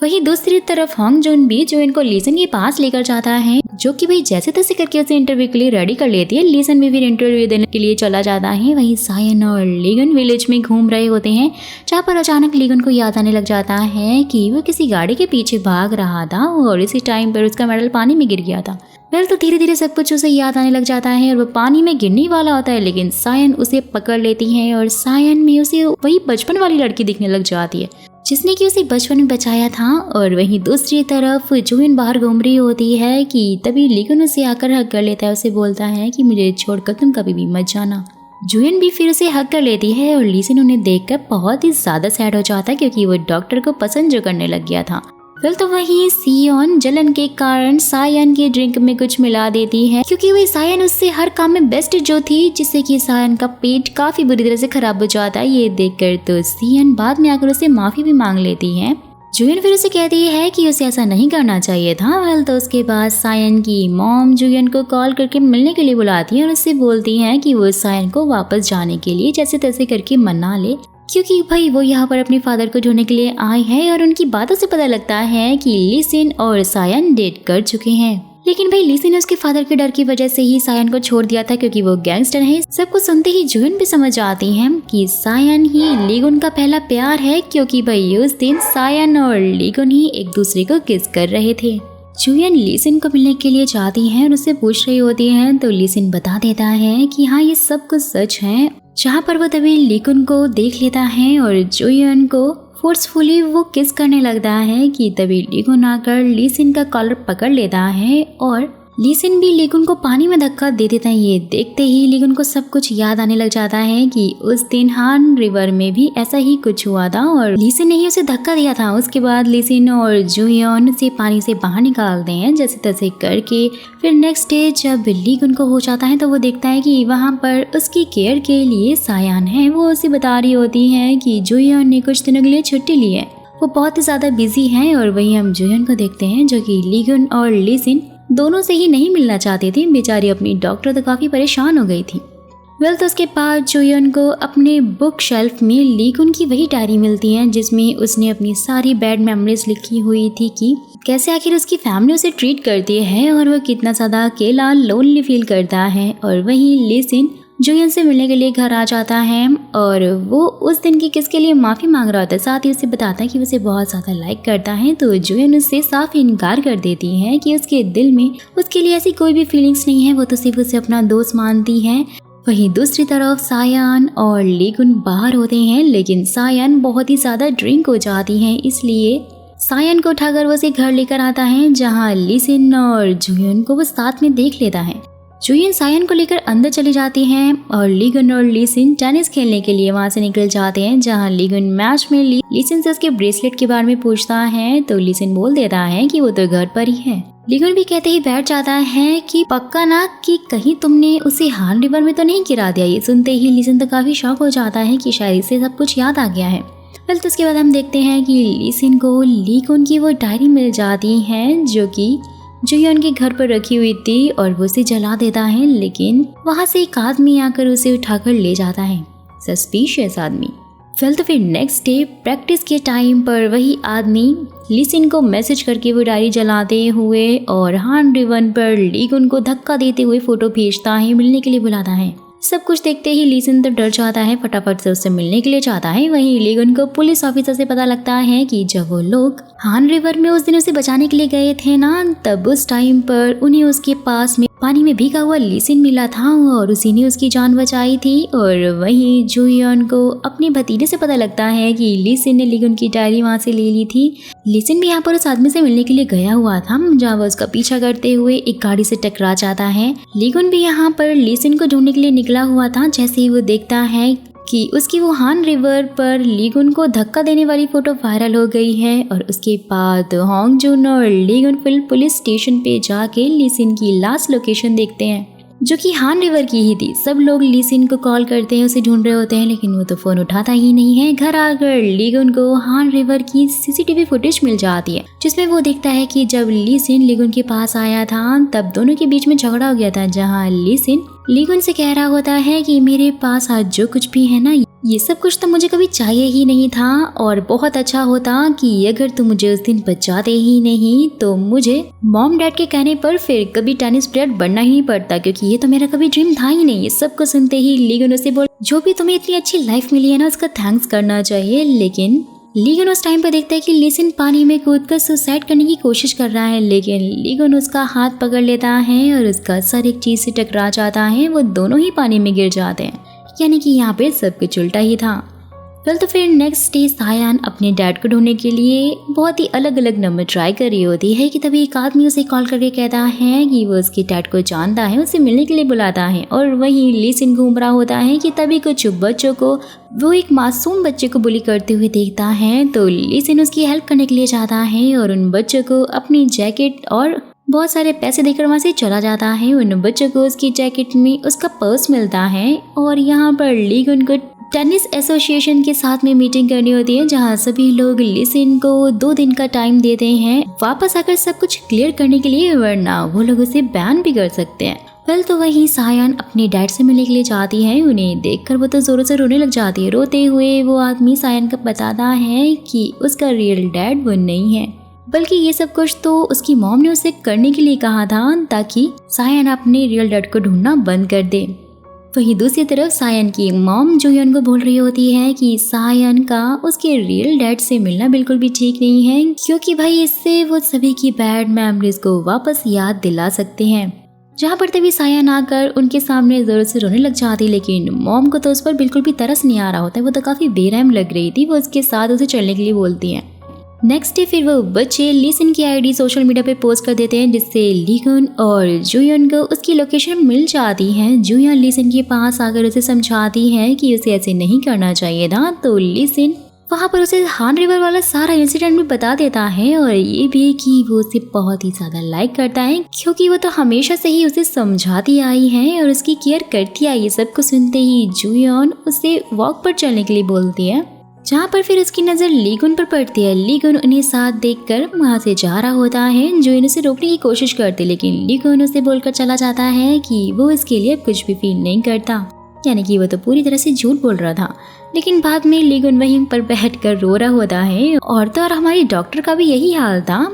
वहीं दूसरी तरफ होंग जून भी जो इनको लीसन के पास लेकर जाता है, जो कि भाई जैसे तैसे करके उसे इंटरव्यू के लिए रेडी कर लेती है। लीसन भी फिर इंटरव्यू देने के लिए चला जाता है। वहीं सायन और लीगन विलेज में घूम रहे होते हैं, जहाँ पर अचानक लीगन को याद आने लग जाता है कि वो किसी गाड़ी के पीछे भाग रहा था और इसी टाइम पर उसका मेडल पानी में गिर गया था। वेल तो धीरे धीरे सब कुछ उसे याद आने लग जाता है और वो पानी में गिरने वाला होता है, लेकिन सायन उसे पकड़ लेती है और सायन में उसे वही बचपन वाली लड़की दिखने लग जाती है जिसने कि उसे बचपन में बचाया था। और वहीं दूसरी तरफ जुइन बाहर घूम रही होती है कि तभी लीगन उसे आकर हक कर लेता है। उसे बोलता है कि मुझे छोड़कर तुम कभी भी मत जाना। जुइन भी फिर उसे हक कर लेती है और लीसन उन्हें देखकर बहुत ही ज्यादा सैड हो जाता है क्योंकि वो डॉक्टर को पसंद जो करने लग गया था। फिर तो वहीं सियोन जलन के कारण सायन की ड्रिंक में कुछ मिला देती है, क्योंकि वही सायन उससे हर काम में बेस्ट जो थी, जिससे कि सायन का पेट काफी बुरी तरह से खराब हो जाता है। ये देखकर तो सियोन बाद में आकर उसे माफी भी मांग लेती है। जुयन फिर उसे कहती है कि उसे ऐसा नहीं करना चाहिए था। वेल तो उसके बाद सायन की मॉम जुयन को कॉल करके मिलने के लिए बुलाती है और उससे बोलती है कि वो सायन को वापस जाने के लिए जैसे तैसे करके मना ले, क्योंकि भाई वो यहाँ पर अपने फादर को ढूंढने के लिए आए हैं। और उनकी बातों से पता लगता है कि लीसन और सायन डेट कर चुके हैं। लेकिन भाई लीसी ने उसके फादर के डर की वजह से ही सायन को छोड़ दिया था, क्योंकि वो गैंगस्टर है। सब कुछ सुनते ही जुयन भी समझ जाती है कि सायन ही लीगुन का पहला प्यार है, क्योंकि भाई उस दिन सायन और लीगुन ही एक दूसरे को किस कर रहे थे। जुयन लीसिन को मिलने के लिए जाती है और उससे पूछ रही होती है, तो लीसिन बता देता है कि हाँ ये सब कुछ सच है। जहाँ पर वो तभी लीगुन को देख लेता है और जुयन को फोर्सफुली वो किस करने लगता है कि तभी लीगुन आकर लीसिन का कॉलर पकड़ लेता है और लीसिन भी लीगुन को पानी में धक्का दे देता है। ये देखते ही लीगुन को सब कुछ याद आने लग जाता है कि उस दिन हान रिवर में भी ऐसा ही कुछ हुआ था और लीसिन ने ही उसे धक्का दिया था। उसके बाद लीसिन और जुयन उसे पानी से बाहर निकालते हैं जैसे तैसे करके। फिर नेक्स्ट डे जब लीगुन को हो जाता है तो वो देखता है कि वहाँ पर उसकी केयर के लिए सायन है। वो उसे बता रही होती है कि जुयन ने कुछ दिनों के लिए छुट्टी ली है, वो बहुत ही ज्यादा बिजी है। और वहीं हम जुयन को देखते हैं जो कि लीगुन और लीसिन दोनों से ही नहीं मिलना चाहती थी। बेचारी अपनी डॉक्टर तो काफी परेशान हो गई थी। वेल तो उसके बाद जुयन को अपने बुक शेल्फ में लीगुन की वही डायरी मिलती है जिसमें उसने अपनी सारी बैड मेमोरीज लिखी हुई थी कि कैसे आखिर उसकी फैमिली उसे ट्रीट करती है और वो कितना ज्यादा अकेला लोनली फील करता है। और वहीं लीसिन जुयन से मिलने के लिए घर आ जाता है और वो उस दिन की किस के लिए माफ़ी मांग रहा होता है। साथ ही उसे बताता है कि उसे बहुत ज़्यादा लाइक करता है। तो जुयन उससे साफ इनकार कर देती है कि उसके दिल में उसके लिए ऐसी कोई भी फीलिंग्स नहीं है, वो तो सिर्फ उसे अपना दोस्त मानती है। वहीं दूसरी तरफ सायन और लीगुन बाहर होते हैं, लेकिन सायन बहुत ही ज़्यादा ड्रिंक हो जाती है, इसलिए सायन को उठाकर वो उसे घर लेकर आता है जहाँ लीसिन और जुयन को वो साथ में देख लेता है। जुयन सायन को लेकर अंदर चली जाती हैं और लीगुन और लीसिन टेनिस खेलने के लिए वहां से निकल जाते हैं जहां लीगुन मैच में लीसिन से उसके ब्रेसलेट के बारे में पूछता है तो लीसिन बोल देता है कि वो तो घर पर ही है। लीगुन भी कहते ही बैठ जाता है कि पक्का ना कि कहीं तुमने उसे हान रिवर में तो नहीं गिरा दिया। ये सुनते ही लीसिन तो काफी शॉक हो जाता है कि शायद इसे सब कुछ याद आ गया है। फिर तो उसके बाद हम देखते हैं कि लीसिन को लीगुन की वो डायरी मिल जाती है जो कि जुयन के घर पर रखी हुई थी और वो उसे जला देता है, लेकिन वहां से एक आदमी आकर उसे उठाकर ले जाता है, सस्पिशियस आदमी। तो फिर नेक्स्ट डे प्रैक्टिस के टाइम पर वही आदमी लीसिन को मैसेज करके वो डायरी जलाते हुए और हान रिवर पर लीगुन को धक्का देते हुए फोटो भेजता है, मिलने के लिए बुलाता है। सब कुछ देखते ही लीसिन तो डर जाता है, फटाफट से उससे मिलने के लिए चाहता है। वहीं लीगुन को पुलिस ऑफिसर से पता लगता है कि जब वो लोग हान रिवर में उस दिन उसे बचाने के लिए गए थे ना, तब उस टाइम पर उन्हें उसके पास में पानी में भीगा हुआ लीसिन मिला था और उसी ने उसकी जान बचाई थी। और वहीं जुयन को अपने भतीजे से पता लगता है कि लीसिन ने लीगुन की डायरी वहां से ले ली थी। लीसिन भी यहाँ पर उस आदमी से मिलने के लिए गया हुआ था जहाँ वो उसका पीछा करते हुए एक गाड़ी से टकरा जाता है। लीगुन भी यहाँ पर लीसिन को ढूंढने के लिए निकला हुआ था। जैसे ही वो देखता है कि उसकी वो हान रिवर पर लीगुन को धक्का देने वाली फोटो वायरल हो गई है और उसके बाद होंगजुन और लीगुन पुलिस स्टेशन पे जाके लीसिन की लास्ट लोकेशन देखते हैं जो कि हान रिवर की ही थी। सब लोग लीसिन को कॉल करते हैं, उसे ढूंढ रहे होते हैं, लेकिन वो तो फोन उठाता ही नहीं है। घर आकर लीगुन को हान रिवर की सीसीटीवी फुटेज मिल जाती है जिसमें वो देखता है कि जब लीसिन लीगुन के पास आया था तब दोनों के बीच में झगड़ा हो गया था, जहाँ लीसिन लीगुन से कह रहा होता है कि मेरे पास आज जो कुछ भी है ना, ये सब कुछ तो मुझे कभी चाहिए ही नहीं था और बहुत अच्छा होता कि अगर तुम मुझे उस दिन बचाते ही नहीं तो मुझे मॉम डैड के कहने पर फिर कभी टेनिस प्लेयर बनना ही नहीं पड़ता, क्योंकि ये तो मेरा कभी ड्रीम था ही नहीं। ये सब कुछ सुनते ही लीगुन उसे बोल, जो भी तुम्हें इतनी अच्छी लाइफ मिली है ना उसका थैंक्स करना चाहिए। लेकिन लीगुन उस टाइम पर देखता है कि लीसिन पानी में कूदकर सुसाइड करने की कोशिश कर रहा है, लेकिन लीगुन उसका हाथ पकड़ लेता है और उसका सर एक चीज से टकरा जाता है। वो दोनों ही पानी में गिर जाते हैं, यानी कि यहाँ पे सब कुछ उल्टा ही था। तो फिर नेक्स्ट डे सायन अपने डैड को ढूंढने के लिए बहुत ही अलग अलग नंबर ट्राई कर रही होती है कि तभी एक आदमी उसे कॉल करके कहता है कि वो उसके डैड को जानता है, उसे मिलने के लिए बुलाता है। और वहीं लीसिन घूम रहा होता है कि तभी कुछ बच्चों को वो एक मासूम बच्चे को बुली करते हुए देखता है। तो लीसिन उसकी हेल्प करने के लिए जाता है और उन बच्चों को अपनी जैकेट और बहुत सारे पैसे देकर वहाँ से चला जाता है। उन बच्चों को उसकी जैकेट में उसका पर्स मिलता है और यहाँ पर लीगुन को टेनिस एसोसिएशन के साथ में मीटिंग करनी होती है जहाँ सभी लोग लीसिन को 2 दिन का टाइम देते हैं वापस आकर सब कुछ क्लियर करने के लिए, वरना वो लोग उसे बैन भी कर सकते हैं। तो वहीं सायन अपने डैड से मिलने के लिए जाती है। उन्हें देखकर वो तो जोरों से रोने लग जाती है। रोते हुए वो आदमी सायन को बताता है कि उसका रियल डैड वो नहीं है। बल्कि ये सब कुछ तो उसकी मॉम ने उसे करने के लिए कहा था ताकि सायन अपने रियल डैड को ढूंढना बंद कर दे। वहीं दूसरी तरफ सायन की मॉम जुयन को बोल रही होती है कि सायन का उसके रियल डैड से मिलना बिल्कुल भी ठीक नहीं है, क्योंकि भाई इससे वो सभी की बैड मेमोरीज को वापस याद दिला सकते हैं। जहाँ पर तभी सायन आकर उनके सामने जोर से रोने लग जाती, लेकिन मॉम को तो उस पर बिल्कुल भी तरस नहीं आ रहा होता है। वो तो काफी बेरहम लग रही थी। वो उसके साथ उसे चलने के लिए बोलती है। नेक्स्ट डे फिर वो बच्चे लीसन की आईडी सोशल मीडिया पे पोस्ट कर देते हैं, जिससे लीगन और जुयन को उसकी लोकेशन मिल जाती है। जुयन लीसन के पास आकर उसे समझाती है कि उसे ऐसे नहीं करना चाहिए था। तो लीसन वहाँ पर उसे हान रिवर वाला सारा इंसिडेंट भी बता देता है, और ये भी कि वो उसे बहुत ही ज्यादा लाइक करता है, क्योंकि वो तो हमेशा से ही उसे समझाती आई है और उसकी केयर करती आई। सब कुछ सुनते ही जुयन उसे वॉक पर चलने के लिए बोलती है, जहाँ पर फिर उसकी नजर लीगुन पर पड़ती है। लीगुन उन्हें साथ देखकर वहाँ से जा रहा होता है। जुयन उसे रोकने की कोशिश करती, लेकिन लीगुन उसे बोलकर चला जाता है कि वो इसके लिए कुछ भी फील नहीं करता, यानी कि वो तो पूरी तरह से झूठ बोल रहा था। लेकिन बाद में लीगुन वहीं पर बैठकर रो रहा होता है। और तो और हमारी डॉक्टर का भी यही हाल था।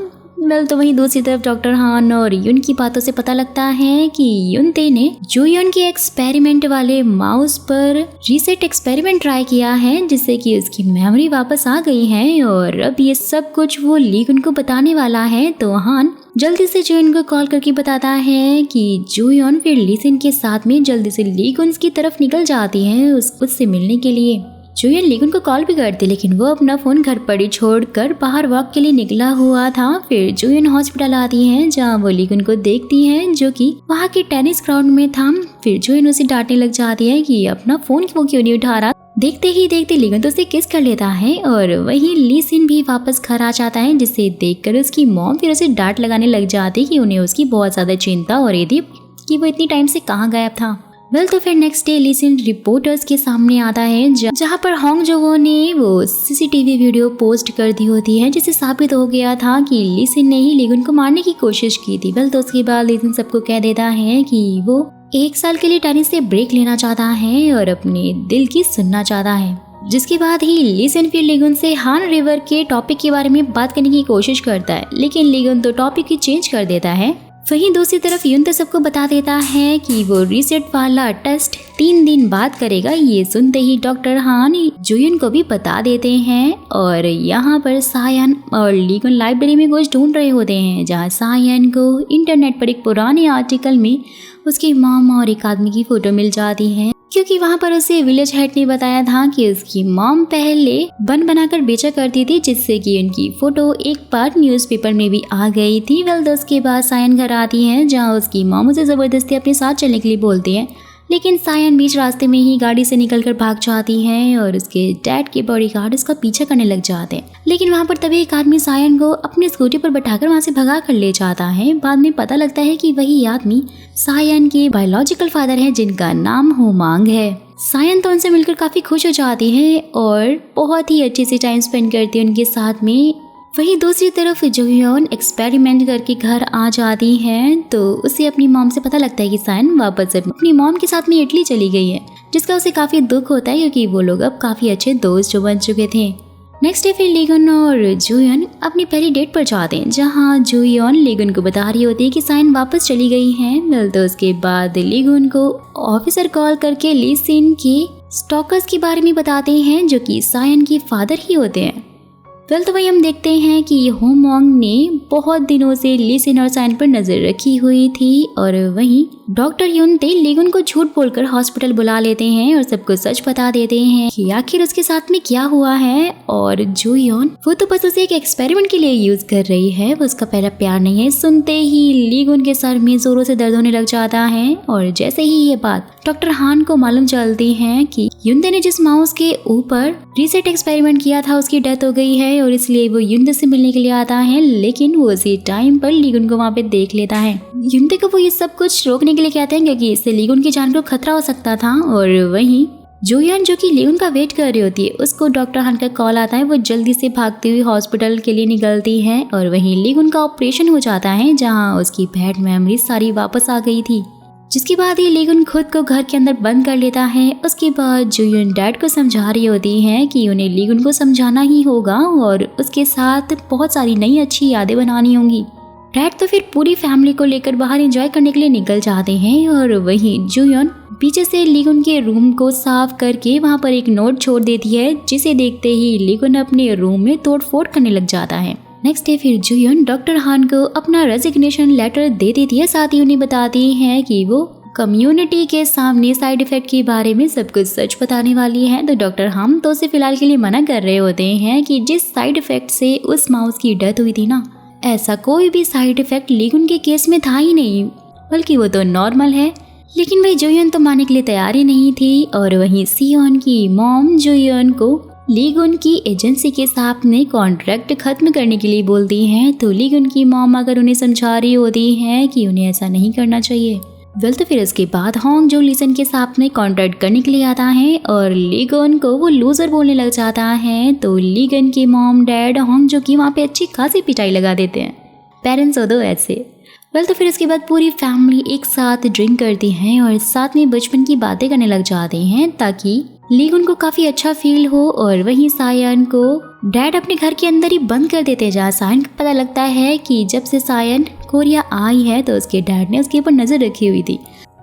तो वहीं दूसरी तरफ डॉक्टर हान और युन की बातों से पता लगता है कि युनते ने जुयन के एक्सपेरिमेंट वाले माउस पर रीसेट एक्सपेरिमेंट ट्राई किया है, जिससे कि उसकी मेमोरी वापस आ गई है। और अब ये सब कुछ वो लीगुन को बताने वाला है। तो हान जल्दी से जुयन को कॉल करके बताता है कि जुयन फिर लीसन के साथ में जल्दी से लीगुन की तरफ निकल जाती है उससे मिलने के लिए। जुयन लीगुन को कॉल भी करती, लेकिन वो अपना फोन घर पर ही छोड़कर बाहर वॉक के लिए निकला हुआ था। फिर जुयन हॉस्पिटल आती है, जहाँ वो लीगुन को देखती है जो कि वहाँ के टेनिस ग्राउंड में था। फिर जुयन उसे डांटने लग जाती है कि अपना फोन वो क्यों नहीं उठा रहा। देखते ही देखते लीगुन तो उसे किस कर लेता है, और वहीं लीसिन भी वापस घर आ जाता है, जिसे देखकर उसकी मॉम फिर उसे डांट लगाने लग जाती कि उन्हें उसकी बहुत ज्यादा चिंता हो रही थी कि वो इतनी टाइम से कहाँ गायब था। तो फिर नेक्स्ट डे लीसिन रिपोर्टर्स के सामने आता है, जहाँ पर होंग जोवो ने वो सीसीटीवी वीडियो पोस्ट कर दी होती है, जिससे साबित हो गया था कि लीसिन ने ही लीगुन को मारने की कोशिश की थी। तो उसके बाद लीसिन सबको कह देता है कि वो 1 साल के लिए टेनिस से ब्रेक लेना चाहता है और अपने दिल की सुनना चाहता है। जिसके बाद ही लीसिन फिर लीगुन से हान रिवर के टॉपिक के बारे में बात करने की कोशिश करता है, लेकिन लीगुन तो टॉपिक ही चेंज कर देता है। वहीं दूसरी तरफ युन तो सबको बता देता है कि वो रीसेट वाला टेस्ट 3 दिन बाद करेगा। ये सुनते ही डॉक्टर हान जुयन को भी बता देते हैं, और यहाँ पर सायन और लीगुन लाइब्रेरी में कुछ ढूंढ रहे होते हैं, जहाँ सायन को इंटरनेट पर एक पुराने आर्टिकल में उसकी मॉम और एक आदमी की फोटो मिल जाती है, क्योंकि वहाँ पर उसे विलेज हेड ने बताया था कि उसकी मॉम पहले बन बनाकर बेचा करती थी, जिससे कि उनकी फोटो एक बार न्यूज़पेपर में भी आ गई थी। तो उसके बाद सायन घर आती है, जहाँ उसकी मॉम उसे जबरदस्ती अपने साथ चलने के लिए बोलती है, लेकिन सायन बीच रास्ते में ही गाड़ी से निकलकर भाग जाती है और उसके डैड के बॉडीगार्ड उसका पीछा करने लग जाते हैं। लेकिन वहाँ पर तभी एक आदमी सायन को अपनी स्कूटी पर बैठाकर वहाँ से भगा कर ले जाता है। बाद में पता लगता है कि वही आदमी सायन के बायोलॉजिकल फादर हैं, जिनका नाम होमांग है। सायन तो उनसे मिलकर काफी खुश हो जाती है और बहुत ही अच्छे से टाइम स्पेंड करती है उनके साथ में। वहीं दूसरी तरफ जुयन एक्सपेरिमेंट करके घर आ जाती है, तो उसे अपनी मॉम से पता लगता है कि सायन वापस अपनी मॉम के साथ में इटली चली गई है, जिसका उसे काफी दुख होता है, क्योंकि वो लोग अब काफी अच्छे दोस्त जो बन चुके थे। नेक्स्ट डे फिर लीगुन और जुयन अपनी पहली डेट पर जाते हैं, जहाँ जुयन लीगुन को बता रही होती है कि सायन वापस चली गई है। तो उसके बाद लीगुन को ऑफिसर कॉल करके लीसिन के स्टॉकर्स के बारे में बताते हैं, जो कि सायन के फादर ही होते हैं। तो वही हम देखते हैं कि होमोंग ने बहुत दिनों से लीसिन और सायन पर नजर रखी हुई थी, और वहीं डॉक्टर युनते लीगुन को झूठ बोलकर हॉस्पिटल बुला लेते हैं और सबको सच बता देते हैं कि आखिर उसके साथ में क्या हुआ है। और जुयन वो तो बस उसे एक एक्सपेरिमेंट के लिए यूज कर रही है, वो उसका पहला प्यार नहीं है। सुनते ही लीगुन के सर में जोरों से दर्द होने लग जाता है, और जैसे ही ये बात डॉक्टर हान को मालूम चलती है कि युनते ने जिस माउस के ऊपर रीसेट एक्सपेरिमेंट किया था उसकी डेथ हो गई है, और इसलिए वो युनते से मिलने के लिए आता है, लेकिन वो उसी टाइम पर लीगुन को वहाँ पे देख लेता है। युनते को वो ये सब कुछ रोकने के लिए कहते हैं, क्योंकि इससे लीगुन की जान को खतरा हो सकता था। और वहीं जुयन जो कि लीगुन का वेट कर रही होती है, उसको डॉक्टर हान का कॉल आता है। वो जल्दी से भागती हुई हॉस्पिटल के लिए निकलती है, और वहीं लीगुन का ऑपरेशन हो जाता है, जहाँ उसकी बैड मेमोरी सारी वापस आ गई थी। जिसके बाद ये लीगुन खुद को घर के अंदर बंद कर लेता है। उसके बाद जुयन डैड को समझा रही होती है कि उन्हें लीगुन को समझाना ही होगा और उसके साथ बहुत सारी नई अच्छी यादें बनानी होंगी। डैड तो फिर पूरी फैमिली को लेकर बाहर एंजॉय करने के लिए निकल जाते हैं और वहीं जुयन पीछे से लीगुन के रूम को साफ करके वहां पर एक नोट छोड़ देती है, जिसे देखते ही लीगुन अपने रूम में तोड़फोड़ करने लग जाता है। नेक्स्ट डे फिर जुयन डॉक्टर हान को अपना रेजिग्नेशन लेटर दे देती है, साथ ही उन्हें बताती है कि वो कम्युनिटी के सामने साइड इफेक्ट के बारे में सब कुछ सच बताने वाली है। तो डॉक्टर हान तो उसे फिलहाल के लिए मना कर रहे होते हैं कि जिस साइड इफेक्ट से उस माउस की डेथ हुई थी ना, ऐसा कोई भी साइड इफेक्ट लीगुन के केस में था ही नहीं, बल्कि वो तो नॉर्मल है। लेकिन वही जुयन तो मानने के लिए तैयार ही नहीं थी और वहीं सियोन की मॉम जुयन को लीगुन की एजेंसी के सामने कॉन्ट्रैक्ट खत्म करने के लिए बोलती हैं। तो लीगुन की मॉम अगर उन्हें समझा रही होती है कि उन्हें ऐसा नहीं करना चाहिए। तो फिर उसके बाद होंग जो लीसन के सामने कॉन्ट्रैक्ट करने के लिए आता है और लीगुन को वो लूजर बोलने लग जाता है। तो लीगुन की मॉम डैड होंग जो कि वहाँ पे अच्छी खासी पिटाई लगा देते हैं, पेरेंट्स हो दो ऐसे। तो फिर इसके बाद पूरी फैमिली एक साथ ड्रिंक करती है और साथ में बचपन की बातें करने लग जाते हैं ताकि लीगुन को काफी अच्छा फील हो। और वहीं सायन को डैड अपने घर के अंदर ही बंद कर देते हैं, जहाँ सायन को पता लगता है कि जब से सायन कोरिया आई है तो उसके डैड ने उसके ऊपर नजर रखी हुई थी।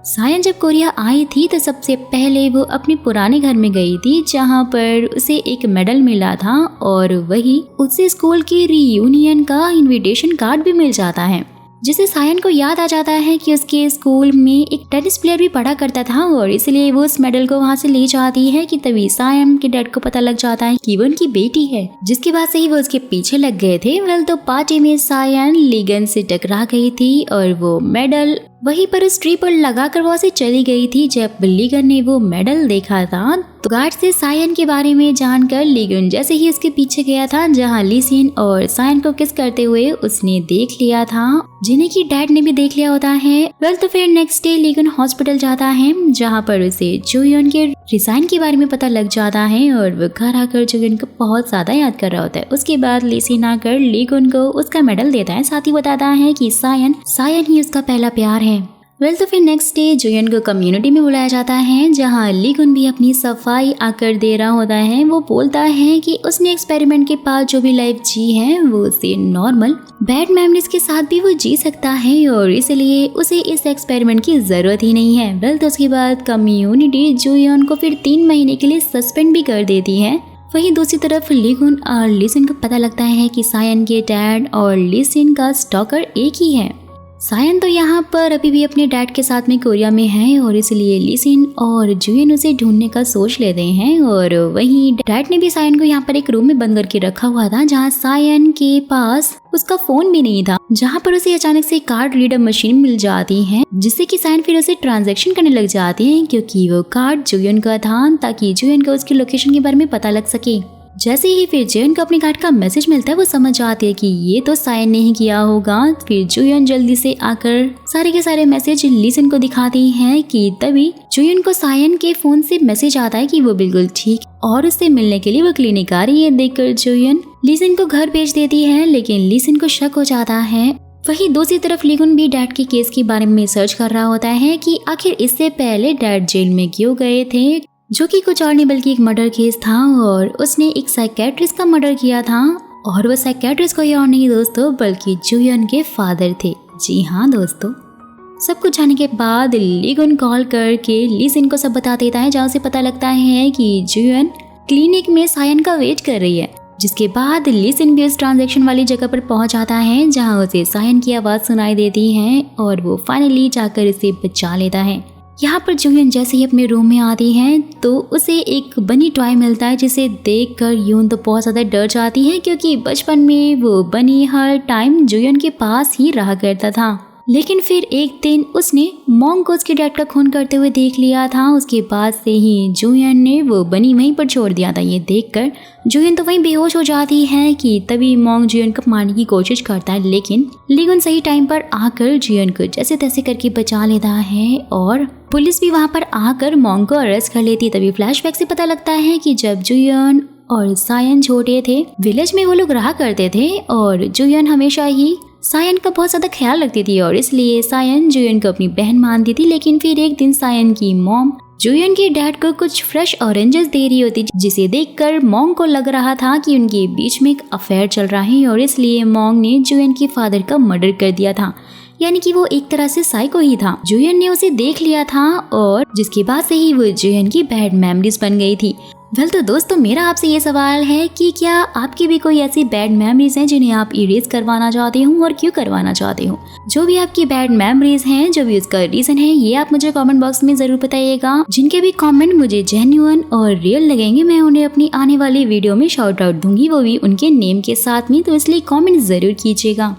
सायन जब कोरिया आई थी तो सबसे पहले वो अपने पुराने घर में गई थी, जहाँ पर उसे एक मेडल मिला था और वही उसे स्कूल की रीयूनियन का इनविटेशन कार्ड भी मिल जाता है, जिसे सायन को याद आ जाता है कि उसके स्कूल में एक टेनिस प्लेयर भी पढ़ा करता था और इसलिए वो उस मेडल को वहां से ले जाती है। कि तभी सायन के डैड को पता लग जाता है कि वो उनकी बेटी है, जिसके बाद से ही वो उसके पीछे लग गए थे। तो पार्टी में सायन लीगन से टकरा गई थी और वो मेडल वहीं पर उस ट्री पर लगाकर वहां से चली गई थी। जब लीगन ने वो मेडल देखा था तो गार्ड से सायन के बारे में जानकर लीगन जैसे ही उसके पीछे गया था, जहां लीसिन और सायन को किस करते हुए उसने देख लिया था, जिन्हें की डैड ने भी देख लिया होता है। तो फिर नेक्स्ट डे लीगन हॉस्पिटल जाता है, जहां पर उसे जुयन के रिजाइन के बारे में पता लग जाता है और वो घर आकर जुयन को बहुत ज्यादा याद कर रहा होता है। उसके बाद लीसिन आकर लीगन को उसका मेडल देता है, साथ ही बताता है कि सायन ही उसका पहला प्यार है। तो फिर नेक्स्ट डे जुयन को कम्युनिटी में बुलाया जाता है, जहां लीगुन भी अपनी सफाई आकर दे रहा होता है। वो बोलता है कि उसने एक्सपेरिमेंट के बाद जो भी लाइफ जी है वो उसे नॉर्मल बैड मेमोरीज के साथ भी वो जी सकता है और इसलिए उसे इस एक्सपेरिमेंट की जरूरत ही नहीं है। तो उसके बाद कम्युनिटी जुयन को फिर 3 महीने के लिए सस्पेंड भी कर देती है। वहीं दूसरी तरफ लीगुन और लीसिन को पता लगता है कि सायन के डैड और लीसिन का स्टॉकर एक ही है। सायन तो यहाँ पर अभी भी अपने डैड के साथ में कोरिया में है और इसलिए लीसिन और जुयन उसे ढूंढने का सोच लेते हैं। और वहीं डैड ने भी सायन को यहाँ पर एक रूम में बंद करके रखा हुआ था, जहाँ सायन के पास उसका फोन भी नहीं था, जहाँ पर उसे अचानक से कार्ड रीडर मशीन मिल जाती है, जिससे कि सायन फिर उसे ट्रांजैक्शन करने लग जाते हैं, क्योंकि वो कार्ड जुयन का था ताकि जुयन को उसकी लोकेशन के बारे में पता लग सके। जैसे ही फिर जुयन को अपने कार्ड का मैसेज मिलता है, वो समझ जाती है कि ये तो सायन ने ही किया होगा। फिर जुयन जल्दी से आकर सारे के सारे मैसेज लीसिन को दिखाती है कि तभी जुयन को सायन के फोन से मैसेज आता है कि वो बिल्कुल ठीक और उससे मिलने के लिए वो क्लिनिक आ रही है। देखकर जुयन लीसिन को घर भेज देती है, लेकिन लीसिन को शक हो जाता है। वहीं दूसरी तरफ लीगुन भी डैड के केस के बारे में सर्च कर रहा होता है कि आखिर इससे पहले डैड जेल में क्यों गए थे, जो कि कुछ और नहीं बल्कि एक मर्डर केस था और उसने एक साइकेट्रिस्ट का मर्डर किया था। और वो साइकेट्रिस्ट कोई और नहीं दोस्तों बल्कि जुयन के फादर थे। जी हाँ दोस्तों, सब कुछ जानने के बाद लीगुन कॉल करके लीसिन को सब बता देता है, जहाँ उसे पता लगता है कि जुयन क्लिनिक में सायन का वेट कर रही है। जिसके बाद लीसिन भी उस ट्रांजैक्शन वाली जगह पर पहुंच जाता है, जहां उसे सायन की आवाज सुनाई देती है और वो फाइनली जाकर इसे बचा लेता है। यहाँ पर जुयन जैसे ही अपने रूम में आती है तो उसे एक बनी टॉय मिलता है, जिसे देखकर यून तो बहुत ज्यादा डर जाती है, क्योंकि बचपन में वो बनी हर टाइम जुयन के पास ही रहा करता था। लेकिन फिर एक दिन उसने मॉन्ग को उसके डैड का खून करते हुए देख लिया था। उसके बाद से ही जुयन ने वो बनी वहीं पर छोड़ दिया था। ये देखकर जुयन तो वहीं बेहोश हो जाती है कि तभी मॉन्ग जुयन को मारने की कोशिश करता है, लेकिन लीगुन सही टाइम पर आकर जुयन को जैसे तैसे करके बचा लेता है और पुलिस भी वहां पर आकर मॉन्ग को अरेस्ट कर लेती है। तभी फ्लैशबैक से पता लगता है कि जब जुयन और सायन छोटे थे, विलेज में वो लोग रहा करते थे और जुयन हमेशा ही सायन का बहुत ज्यादा ख्याल रखती थी और इसलिए सायन जुयन को अपनी बहन मानती थी। लेकिन फिर एक दिन सायन की मॉम जुयन के डैड को कुछ फ्रेश ऑरेंजेस दे रही होती, जिसे देखकर मॉन्ग को लग रहा था कि उनके बीच में एक अफेयर चल रहा है और इसलिए मॉन्ग ने जुयन के फादर का मर्डर कर दिया था। यानी कि वो एक तरह से साइको ही था। जुयन ने उसे देख लिया था और जिसके बाद से ही वो जुयन की बैड मेमोरीज बन गई थी। वेल तो दोस्तों, मेरा आपसे ये सवाल है कि क्या आपकी भी कोई ऐसी बैड मेमोरीज हैं जिन्हें आप इरेज करवाना चाहते हो और क्यों करवाना चाहते हो? जो भी आपकी बैड मेमोरीज हैं, जो भी उसका रीजन है, ये आप मुझे कमेंट बॉक्स में जरूर बताइएगा। जिनके भी कमेंट मुझे जेन्युइन और रियल लगेंगे, मैं उन्हें अपनी आने वाली वीडियो में शाउट आउट दूंगी, वो भी उनके नेम के साथ में। तो इसलिए कॉमेंट जरूर कीजिएगा।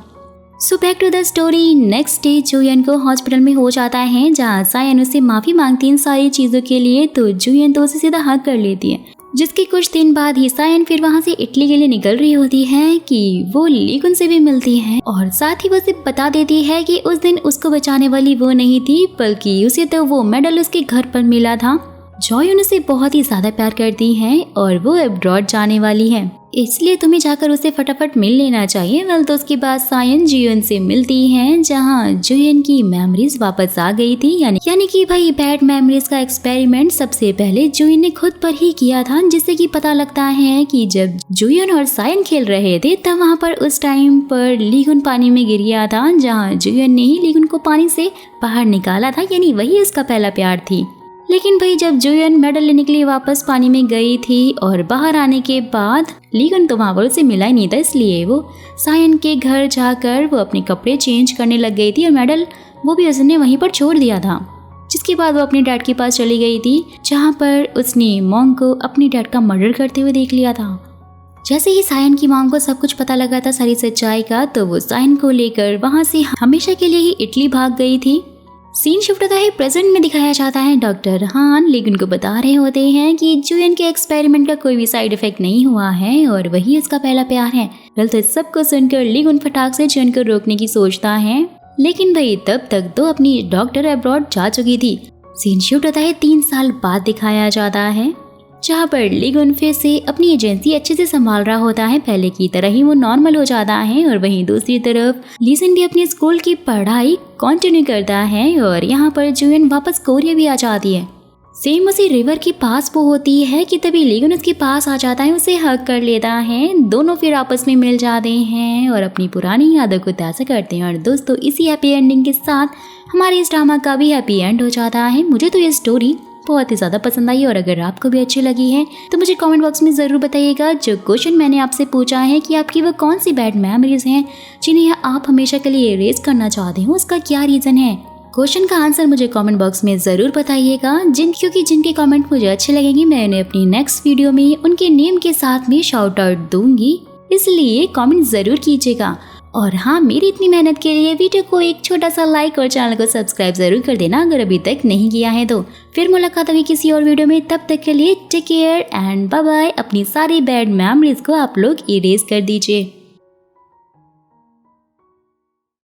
So back to the story. Next day जुयन को हॉस्पिटल में हो जाता है, जहाँ सायन उससे माफी मांगती है इन सारी चीजों के लिए। तो जुयन तो उसे सीधा हक कर लेती है, जिसके कुछ दिन बाद ही सायन फिर वहाँ से इटली के लिए निकल रही होती है कि वो लीगुन से भी मिलती है और साथ ही वो उसे बता देती है कि उस दिन उसको बचाने वाली वो नहीं थी, बल्कि उसे तो वो मेडल उसके घर पर मिला था। जॉयन उसे बहुत ही ज्यादा प्यार करती है और वो अब्रॉड जाने वाली है, इसलिए तुम्हें जाकर उसे फटाफट मिल लेना चाहिए। वेल तो उसके बाद सायन जुयन से मिलती है, जहाँ जुयन की मेमोरीज वापस आ गई थी। यानी कि भाई बैड मेमोरीज का एक्सपेरिमेंट सबसे पहले जुयन ने खुद पर ही किया था, जिससे कि पता लगता है कि जब जुयन और सायन खेल रहे थे तब वहाँ पर उस टाइम पर लीगुन पानी में गिर गया था, जहाँ जुयन ने ही लीगुन को पानी से बाहर निकाला था। यानी वही उसका पहला प्यार थी। लेकिन भाई जब जुयन मेडल लेने के लिए वापस पानी में गई थी और बाहर आने के बाद लीगुन तो वहाँ पर उसे मिला ही नहीं था, इसलिए वो सायन के घर जाकर वो अपने कपड़े चेंज करने लग गई थी और मेडल वो भी उसने वहीं पर छोड़ दिया था। जिसके बाद वो अपने डैड के पास चली गई थी, जहाँ पर उसने मॉन्ग को अपने डैड का मर्डर करते हुए देख लिया था। जैसे ही सायन की मॉन्ग को सब कुछ पता लगा था सारी सच्चाई का, तो वो सायन को लेकर वहाँ से हमेशा के लिए ही इटली भाग गई थी। सीन शिफ्ट होता है प्रेजेंट में। दिखाया जाता है डॉक्टर हान लीगुन को बता रहे होते हैं कि जुयन के एक्सपेरिमेंट का कोई भी साइड इफेक्ट नहीं हुआ है और वही उसका पहला प्यार है। वेल तो इस सब को सुनकर लीगुन फटाक से जुयन को रोकने की सोचता है, लेकिन भाई तब तक तो अपनी डॉक्टर अब्रॉड जा चुकी थी। सीन शिफ्ट होता है 3 साल बाद दिखाया जाता है, जहाँ पर लीगुन फिर से अपनी एजेंसी अच्छे से संभाल रहा होता है। पहले की तरह ही वो नॉर्मल हो जाता है और वहीं दूसरी तरफ लीसन भी अपनी स्कूल की पढ़ाई कंटिन्यू करता है और यहाँ पर जुयन वापस कोरिया भी आ जाती है। सेम उसी रिवर के पास वो होती है कि तभी लीगुन उसके पास आ जाता है, उसे हग कर लेता है। दोनों फिर आपस में मिल जाते हैं और अपनी पुरानी यादों को ताज़ा करते हैं। और दोस्तों, इसी हैप्पी एंडिंग के साथ हमारे इस ड्रामा का भी हैप्पी एंड हो जाता है। मुझे तो ये स्टोरी बहुत ही ज़्यादा पसंद आई और अगर आपको भी अच्छी लगी है तो मुझे कमेंट बॉक्स में ज़रूर बताइएगा। जो क्वेश्चन मैंने आपसे पूछा है कि आपकी वो कौन सी बैड मेमोरीज हैं जिन्हें आप हमेशा के लिए इरेज करना चाहते हो, उसका क्या रीज़न है? क्वेश्चन का आंसर मुझे कमेंट बॉक्स में ज़रूर बताइएगा। क्योंकि जिनके कमेंट मुझे अच्छे लगेंगे मैं उन्हें अपनी नेक्स्ट वीडियो में उनके नेम के साथ में शाउट आउट दूंगी, इसलिए कमेंट ज़रूर कीजिएगा। और हाँ, मेरी इतनी मेहनत के लिए वीडियो को एक छोटा सा लाइक और चैनल को सब्सक्राइब जरूर कर देना अगर अभी तक नहीं किया है तो। फिर मुलाकात होगी किसी और वीडियो में, तब तक के लिए take care and bye bye. अपनी सारी बैड मेमोरीज को आप लोग इरेज कर दीजिए।